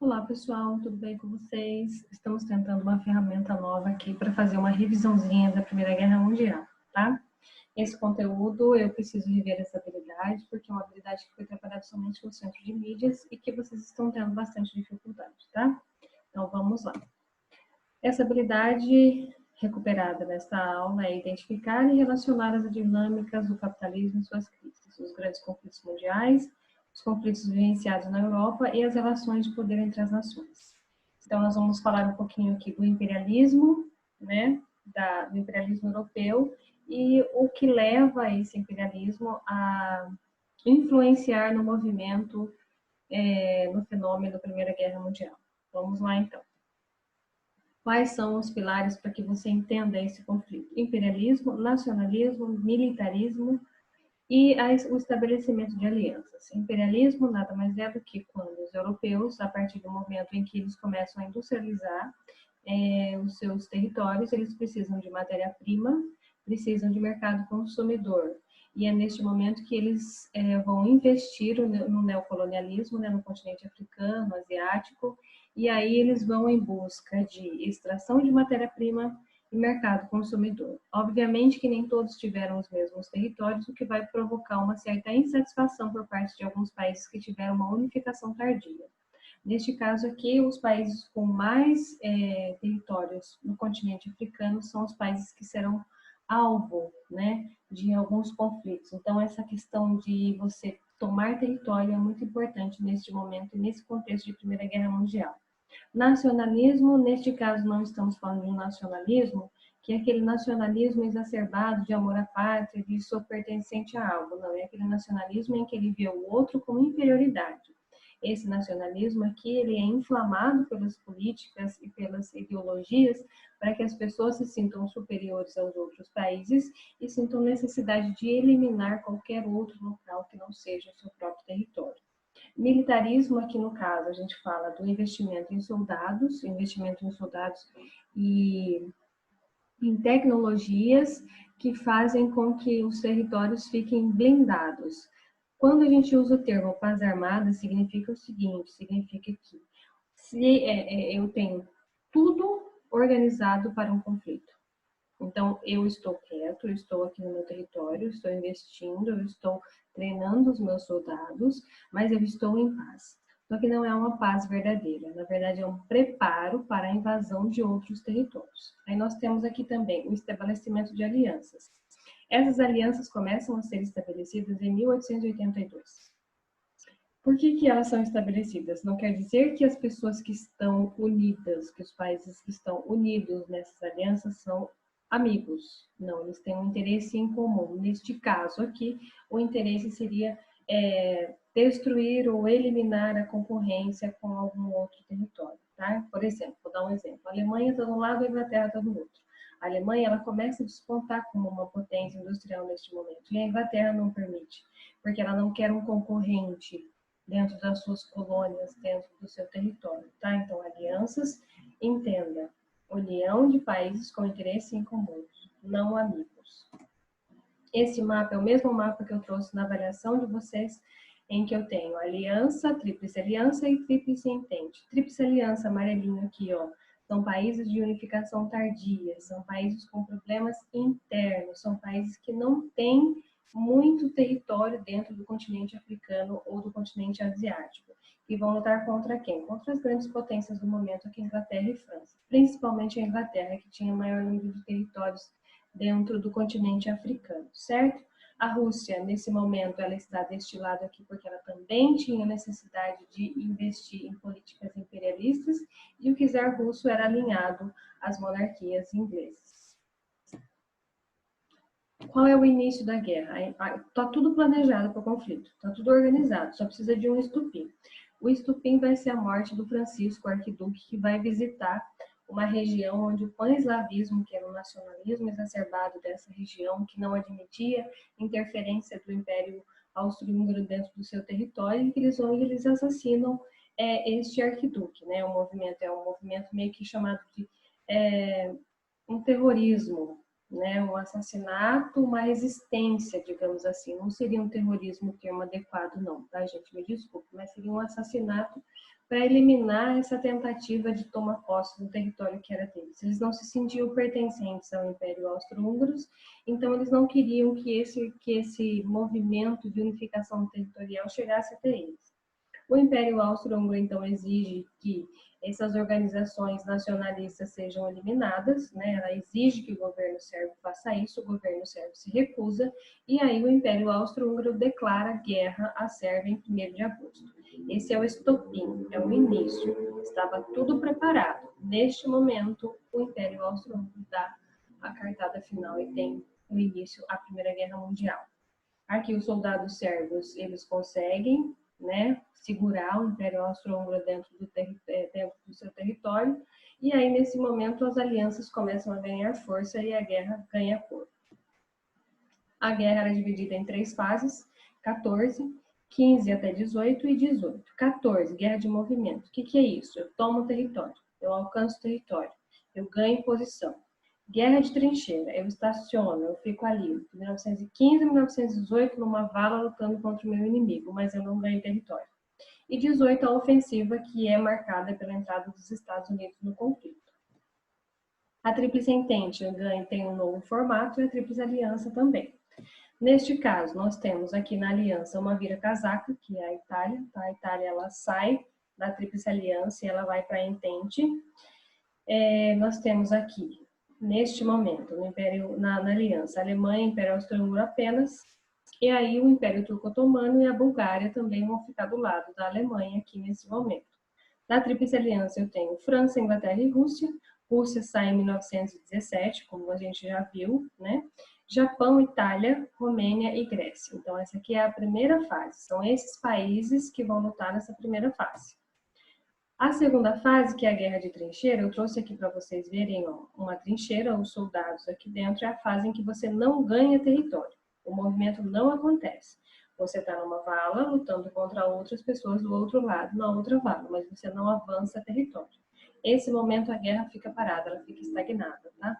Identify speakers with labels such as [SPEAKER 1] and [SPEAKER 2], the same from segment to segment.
[SPEAKER 1] Olá pessoal, tudo bem com vocês? Estamos tentando uma ferramenta nova aqui para fazer uma revisãozinha da Primeira Guerra Mundial, tá? Esse conteúdo eu preciso rever essa habilidade, porque é uma habilidade que foi trabalhada somente no centro de mídias e que vocês estão tendo bastante dificuldade, tá? Então vamos lá. Essa habilidade recuperada nesta aula é identificar e relacionar as dinâmicas do capitalismo e suas crises, os grandes conflitos mundiais, os conflitos vivenciados na Europa e as relações de poder entre as nações. Então, nós vamos falar um pouquinho aqui do imperialismo, né, do imperialismo europeu e o que leva esse imperialismo a influenciar no movimento, no fenômeno da Primeira Guerra Mundial. Vamos lá, então. Quais são os pilares para que você entenda esse conflito? Imperialismo, nacionalismo, militarismo e o estabelecimento de alianças. Imperialismo nada mais é do que quando os europeus, a partir do momento em que eles começam a industrializar os seus territórios, eles precisam de matéria-prima, precisam de mercado consumidor. E é neste momento que eles vão investir no neocolonialismo, né, no continente africano, asiático, e aí eles vão em busca de extração de matéria-prima e mercado consumidor. Obviamente que nem todos tiveram os mesmos territórios, o que vai provocar uma certa insatisfação por parte de alguns países que tiveram uma unificação tardia. Neste caso aqui, os países com mais territórios no continente africano são os países que serão alvo, né, de alguns conflitos. Então, essa questão de você tomar território é muito importante neste momento, nesse contexto de Primeira Guerra Mundial. Nacionalismo, neste caso não estamos falando de um nacionalismo, que é aquele nacionalismo exacerbado de amor à pátria, de sou pertencente a algo, não, é aquele nacionalismo em que ele vê o outro como inferioridade. Esse nacionalismo aqui, ele é inflamado pelas políticas e pelas ideologias para que as pessoas se sintam superiores aos outros países e sintam necessidade de eliminar qualquer outro local que não seja o seu próprio território. Militarismo, aqui no caso, a gente fala do investimento em soldados e em tecnologias que fazem com que os territórios fiquem blindados. Quando a gente usa o termo paz armada, significa o seguinte, significa que se eu tenho tudo organizado para um conflito. Então, eu estou quieto, eu estou aqui no meu território, estou investindo, eu estou treinando os meus soldados, mas eu estou em paz. Só que não é uma paz verdadeira, na verdade é um preparo para a invasão de outros territórios. Aí nós temos aqui também o estabelecimento de alianças. Essas alianças começam a ser estabelecidas em 1882. Por que elas são estabelecidas? Não quer dizer que as pessoas que estão unidas, que os países que estão unidos nessas alianças são amigos. Não, eles têm um interesse em comum. Neste caso aqui, o interesse seria destruir ou eliminar a concorrência com algum outro território, tá? Por exemplo, vou dar um exemplo. A Alemanha está de um lado, a Inglaterra está do outro. A Alemanha, ela começa a despontar como uma potência industrial neste momento, e a Inglaterra não permite, porque ela não quer um concorrente dentro das suas colônias, dentro do seu território, tá? Então, alianças, entenda, união de países com interesse em comum, não amigos. Esse mapa é o mesmo mapa que eu trouxe na avaliação de vocês, em que eu tenho aliança, tríplice aliança e tríplice entente. Tríplice aliança, amarelinho aqui, ó, são países de unificação tardia, são países com problemas internos, são países que não têm muito território dentro do continente africano ou do continente asiático, e vão lutar contra quem? Contra as grandes potências do momento, aqui Inglaterra e França, principalmente a Inglaterra, que tinha maior número de territórios dentro do continente africano, certo? A Rússia, nesse momento, ela está deste lado aqui porque ela também tinha necessidade de investir em políticas imperialistas e o czar russo era alinhado às monarquias inglesas. Qual é o início da guerra? Está tudo planejado para o conflito, está tudo organizado, só precisa de um estupim. O estupim vai ser a morte do Francisco, arquiduque, que vai visitar uma região onde o pan-eslavismo, que era o nacionalismo exacerbado dessa região, que não admitia interferência do Império Austro-Húngaro dentro do seu território, e que eles vão e eles assassinam este arquiduque, né? É um movimento meio que chamado de um terrorismo, né? Um assassinato, uma resistência, digamos assim. Não seria um terrorismo o termo adequado, não, tá, gente? Me desculpe, mas seria um assassinato para eliminar essa tentativa de tomar posse do território que era deles. Eles não se sentiam pertencentes ao Império Austro-Húngaro, então eles não queriam que esse movimento de unificação territorial chegasse até eles. O Império Austro-Húngaro, então, exige que essas organizações nacionalistas sejam eliminadas, né? Ela exige que o governo sérvio faça isso, o governo sérvio se recusa, e aí o Império Austro-Húngaro declara guerra à Sérvia em 1º de agosto. Esse é o estopim, é o início. Estava tudo preparado. Neste momento, o Império Austro-Húngaro dá a cartada final e tem o início à Primeira Guerra Mundial. Aqui os soldados sérvios, eles conseguem, né, segurar o Império Austro-Húngaro dentro do seu território, e aí nesse momento as alianças começam a ganhar força e a guerra ganha corpo. A guerra era dividida em 3 fases, 14, 15 até 18 e 18. 14, guerra de movimento. O que é isso? Eu tomo território, eu alcanço território, eu ganho posição. Guerra de trincheira, eu estaciono, eu fico ali, de 1915 a 1918, numa vala lutando contra o meu inimigo, mas eu não ganho território. E 18, a ofensiva, que é marcada pela entrada dos Estados Unidos no conflito. A Tríplice Entente tem um novo formato e a Tríplice Aliança também. Neste caso, nós temos aqui na aliança uma vira-casaca, que é a Itália. Tá? A Itália ela sai da Tríplice Aliança e ela vai para a Entente. Nós temos aqui, neste momento, no Império, na Aliança, a Alemanha, Império Austro-Húngaro apenas, e aí o Império Turco-Otomano e a Bulgária também vão ficar do lado da Alemanha aqui nesse momento. Na Tríplice Aliança eu tenho França, Inglaterra e Rússia. Rússia sai em 1917, como a gente já viu, né? Japão, Itália, Romênia e Grécia. Então essa aqui é a primeira fase. São esses países que vão lutar nessa primeira fase. A segunda fase, que é a guerra de trincheira, eu trouxe aqui para vocês verem uma trincheira, os soldados aqui dentro, é a fase em que você não ganha território. O movimento não acontece. Você está numa vala lutando contra outras pessoas do outro lado, na outra vala, mas você não avança território. Esse momento a guerra fica parada, ela fica estagnada, tá?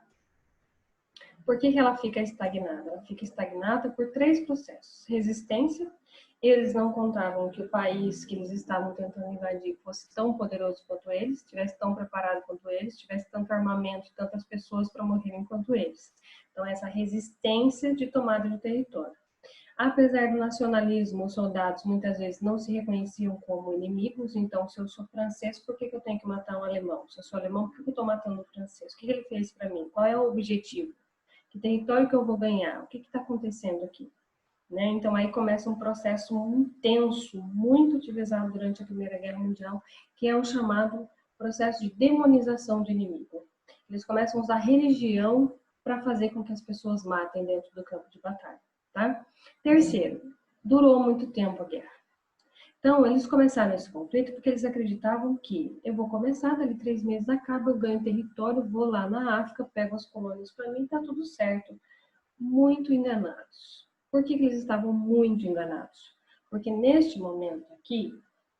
[SPEAKER 1] Por que ela fica estagnada? Ela fica estagnada por 3 processos. Resistência, eles não contavam que o país que eles estavam tentando invadir fosse tão poderoso quanto eles, estivesse tão preparado quanto eles, tivesse tanto armamento, tantas pessoas para morrerem quanto eles. Então, essa resistência de tomada de território. Apesar do nacionalismo, os soldados muitas vezes não se reconheciam como inimigos, então se eu sou francês, por que eu tenho que matar um alemão? Se eu sou alemão, por que eu estou matando um francês? O que ele fez para mim? Qual é o objetivo? Que território que eu vou ganhar? O que está acontecendo aqui? Né? Então aí começa um processo intenso, muito utilizado durante a Primeira Guerra Mundial, que é o chamado processo de demonização do inimigo. Eles começam a usar religião para fazer com que as pessoas matem dentro do campo de batalha. Tá? Terceiro, durou muito tempo a guerra. Então, eles começaram esse conflito porque eles acreditavam que eu vou começar, dali 3 meses acaba, eu ganho território, vou lá na África, pego as colônias para mim, tá tudo certo. Muito enganados. Por que eles estavam muito enganados? Porque neste momento aqui,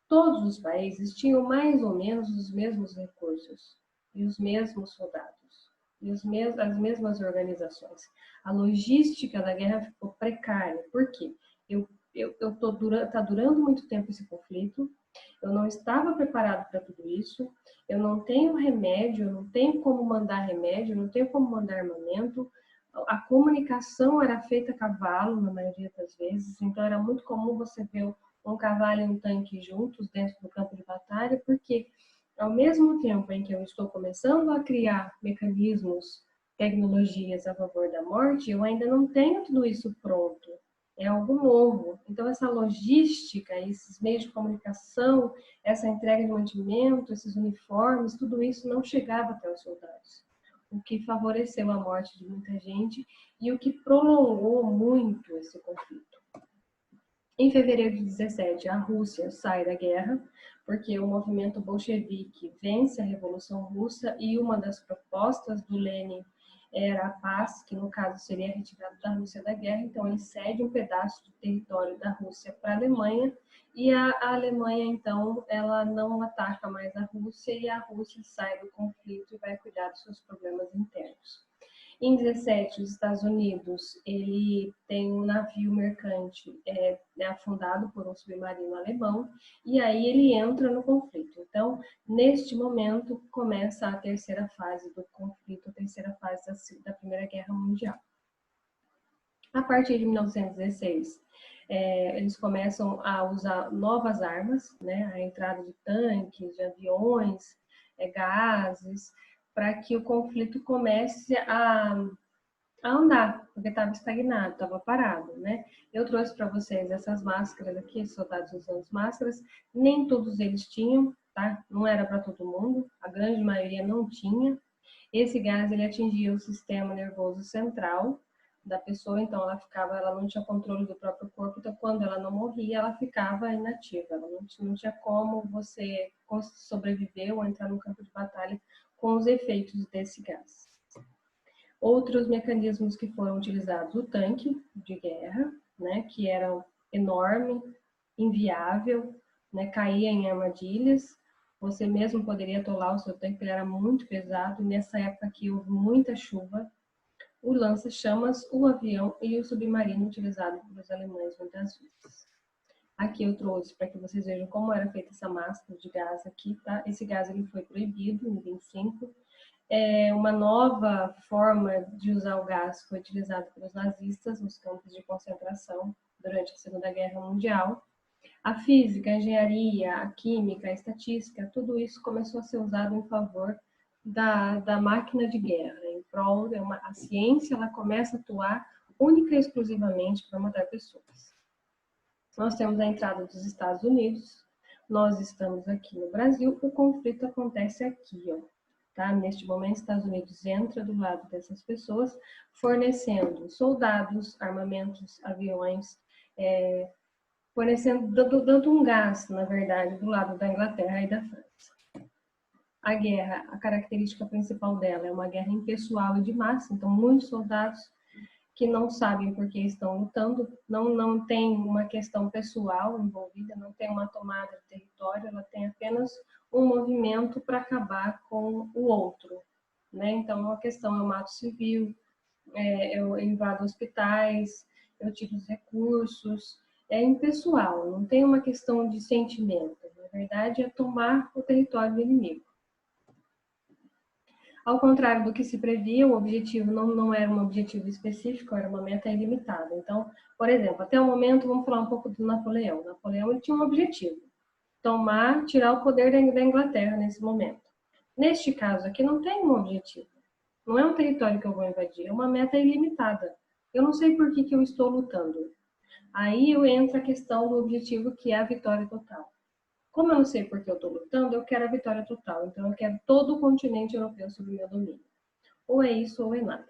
[SPEAKER 1] todos os países tinham mais ou menos os mesmos recursos e os mesmos soldados e as mesmas organizações. A logística da guerra ficou precária. Por quê? Tá durando muito tempo esse conflito, eu não estava preparado para tudo isso, eu não tenho remédio, eu não tenho como mandar remédio, eu não tenho como mandar armamento, a comunicação era feita a cavalo, na maioria das vezes, então era muito comum você ver um cavalo e um tanque juntos dentro do campo de batalha, porque ao mesmo tempo em que eu estou começando a criar mecanismos, tecnologias a favor da morte, eu ainda não tenho tudo isso pronto. É algo novo. Então, essa logística, esses meios de comunicação, essa entrega de mantimento, esses uniformes, tudo isso não chegava até os soldados. O que favoreceu a morte de muita gente e o que prolongou muito esse conflito. Em fevereiro de 17, a Rússia sai da guerra, porque o movimento bolchevique vence a Revolução Russa e uma das propostas do Lenin era a paz, que no caso seria a retirada da Rússia da guerra, então ele cede um pedaço do território da Rússia para a Alemanha, e a Alemanha, então, ela não ataca mais a Rússia, e a Rússia sai do conflito e vai cuidar dos seus problemas internos. Em 17, os Estados Unidos, ele tem um navio mercante afundado por um submarino alemão, e aí ele entra no conflito. Então, neste momento, começa a terceira fase do conflito, a terceira fase da Primeira Guerra Mundial. A partir de 1916, eles começam a usar novas armas, né? A entrada de tanques, de aviões, gases, para que o conflito comece a andar, porque estava estagnado, estava parado, né? Eu trouxe para vocês essas máscaras aqui, soldados usando máscaras, nem todos eles tinham, tá? Não era para todo mundo, a grande maioria não tinha. Esse gás, ele atingia o sistema nervoso central da pessoa, então ela não tinha controle do próprio corpo, então quando ela não morria, ela ficava inativa, ela não tinha como você sobreviver ou entrar no campo de batalha com os efeitos desse gás. Outros mecanismos que foram utilizados, o tanque de guerra, né, que era enorme, inviável, né, caía em armadilhas, você mesmo poderia atolar o seu tanque, ele era muito pesado, e nessa época aqui houve muita chuva, o lança-chamas, o avião e o submarino utilizado pelos alemães muitas vezes. Aqui eu trouxe para que vocês vejam como era feita essa máscara de gás aqui, tá? Esse gás ele foi proibido em 25. Uma nova forma de usar o gás foi utilizada pelos nazistas nos campos de concentração durante a Segunda Guerra Mundial. A física, a engenharia, a química, a estatística, tudo isso começou a ser usado em favor da máquina de guerra, em prol a ciência, ela começa a atuar única e exclusivamente para matar pessoas. Nós temos a entrada dos Estados Unidos, nós estamos aqui no Brasil, o conflito acontece aqui, ó. Tá? Neste momento, os Estados Unidos entra do lado dessas pessoas, fornecendo soldados, armamentos, aviões, fornecendo, dando um gás, na verdade, do lado da Inglaterra e da França. A guerra, a característica principal dela é uma guerra impessoal e de massa, então muitos soldados que não sabem por que estão lutando, não tem uma questão pessoal envolvida, não tem uma tomada de território, ela tem apenas um movimento para acabar com o outro, né? Então, a questão eu mato civil, eu invado hospitais, eu tiro os recursos, é impessoal, não tem uma questão de sentimento, na verdade é tomar o território do inimigo. Ao contrário do que se previa, o objetivo não era um objetivo específico, era uma meta ilimitada. Então, por exemplo, até o momento, vamos falar um pouco do Napoleão. Napoleão ele tinha um objetivo, tirar o poder da Inglaterra nesse momento. Neste caso aqui, não tem um objetivo. Não é um território que eu vou invadir, é uma meta ilimitada. Eu não sei por que eu estou lutando. Aí entra a questão do objetivo, que é a vitória total. Como eu não sei por que eu estou lutando, eu quero a vitória total. Então, eu quero todo o continente europeu sob meu domínio. Ou é isso ou é nada.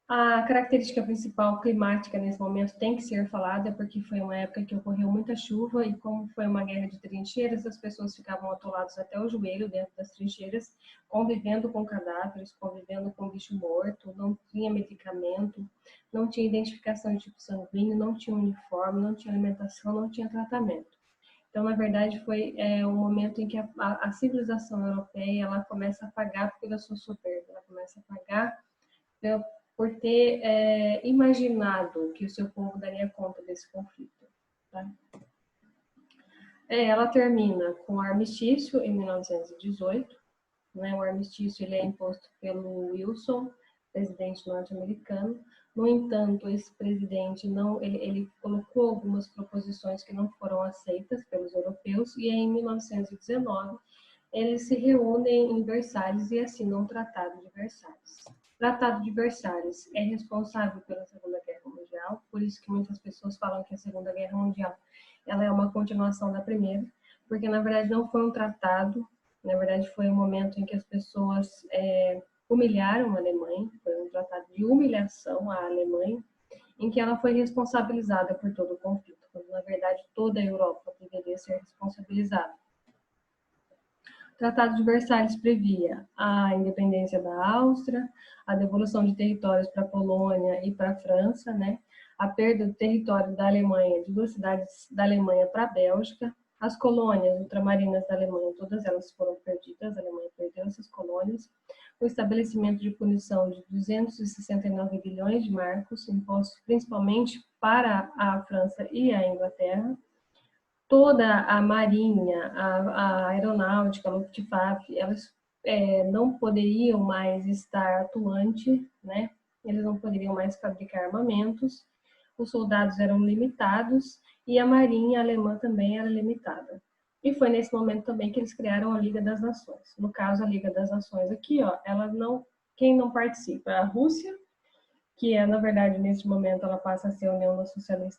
[SPEAKER 1] A característica principal climática nesse momento tem que ser falada, porque foi uma época que ocorreu muita chuva e como foi uma guerra de trincheiras, as pessoas ficavam atoladas até o joelho dentro das trincheiras, convivendo com cadáveres, convivendo com bicho morto, não tinha medicamento, não tinha identificação de tipo sanguíneo, não tinha uniforme, não tinha alimentação, não tinha tratamento. Então, na verdade, foi um momento em que a civilização europeia ela começa a pagar pela sua soberba, ela começa a pagar por ter imaginado que o seu povo daria conta desse conflito. Tá? Ela termina com o armistício em 1918. Né? O armistício ele é imposto pelo Wilson, presidente norte-americano. No entanto, esse presidente ele colocou algumas proposições que não foram aceitas pelos europeus e em 1919 eles se reúnem em Versalhes e assinam o Tratado de Versalhes. O Tratado de Versalhes é responsável pela Segunda Guerra Mundial, por isso que muitas pessoas falam que a Segunda Guerra Mundial ela é uma continuação da Primeira, porque na verdade não foi um tratado, na verdade foi um momento em que as pessoas humilharam a Alemanha, foi um tratado de humilhação à Alemanha, em que ela foi responsabilizada por todo o conflito, quando na verdade toda a Europa deveria ser responsabilizada. O Tratado de Versalhes previa a independência da Áustria, a devolução de territórios para a Polônia e para a França, né? A perda do território da Alemanha, de 2 cidades da Alemanha para a Bélgica, as colônias ultramarinas da Alemanha, todas elas foram perdidas, a Alemanha perdeu essas colônias, o estabelecimento de punição de 269 bilhões de marcos, impostos principalmente para a França e a Inglaterra. Toda a marinha, a aeronáutica, a Luftwaffe, elas não poderiam mais estar atuante, né? Eles não poderiam mais fabricar armamentos, os soldados eram limitados e a marinha alemã também era limitada. E foi nesse momento também que eles criaram a Liga das Nações. No caso, a Liga das Nações aqui, ó, quem não participa é a Rússia, que na verdade, nesse momento, ela passa a ser a União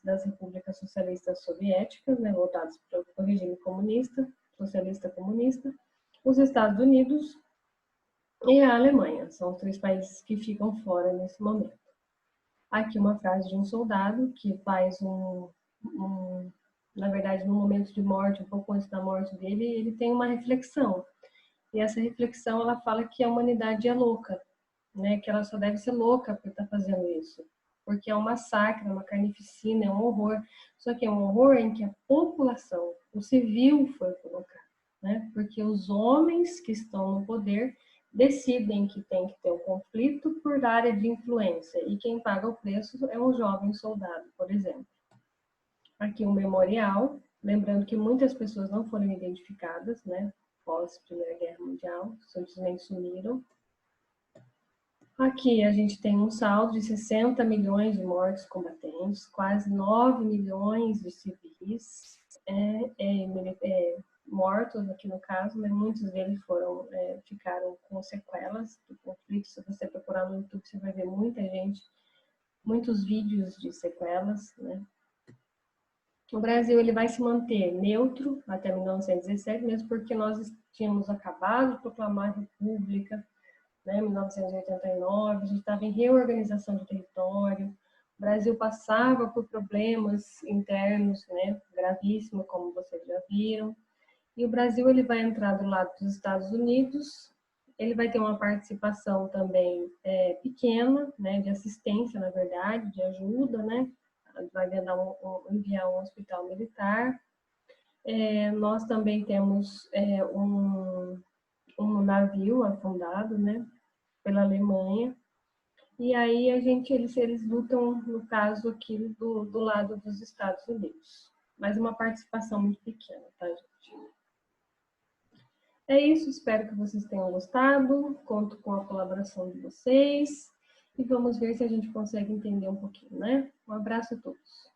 [SPEAKER 1] das Repúblicas Socialistas Soviéticas, né, voltadas para o regime comunista, socialista comunista, os Estados Unidos e a Alemanha. São os 3 países que ficam fora nesse momento. Aqui uma frase de um soldado que faz na verdade, no momento de morte, um pouco antes da morte dele, ele tem uma reflexão. E essa reflexão, ela fala que a humanidade é louca, né? Que ela só deve ser louca por estar fazendo isso. Porque é um massacre, é uma carnificina, é um horror. Só que é um horror em que a população, o civil foi colocado, né? Porque os homens que estão no poder decidem que tem que ter um conflito por área de influência. E quem paga o preço é um jovem soldado, por exemplo. Aqui um memorial, lembrando que muitas pessoas não foram identificadas, né? Pós Primeira Guerra Mundial, simplesmente sumiram. Aqui a gente tem um saldo de 60 milhões de mortos combatentes, quase 9 milhões de civis mortos aqui no caso, né? Muitos deles ficaram com sequelas do conflito. Se você procurar no YouTube, você vai ver muitos vídeos de sequelas, né? O Brasil ele vai se manter neutro até 1917, mesmo porque nós tínhamos acabado de proclamar a República, né, 1989, a gente estava em reorganização do território, o Brasil passava por problemas internos, né, gravíssimos, como vocês já viram, e o Brasil ele vai entrar do lado dos Estados Unidos, ele vai ter uma participação também pequena, né, de assistência, na verdade, de ajuda, né, vai enviar um hospital militar. Nós também temos um navio afundado, né, pela Alemanha. E aí eles lutam, no caso aqui, do lado dos Estados Unidos. Mas uma participação muito pequena, tá, gente? É isso, espero que vocês tenham gostado. Conto com a colaboração de vocês. E vamos ver se a gente consegue entender um pouquinho, né? Um abraço a todos.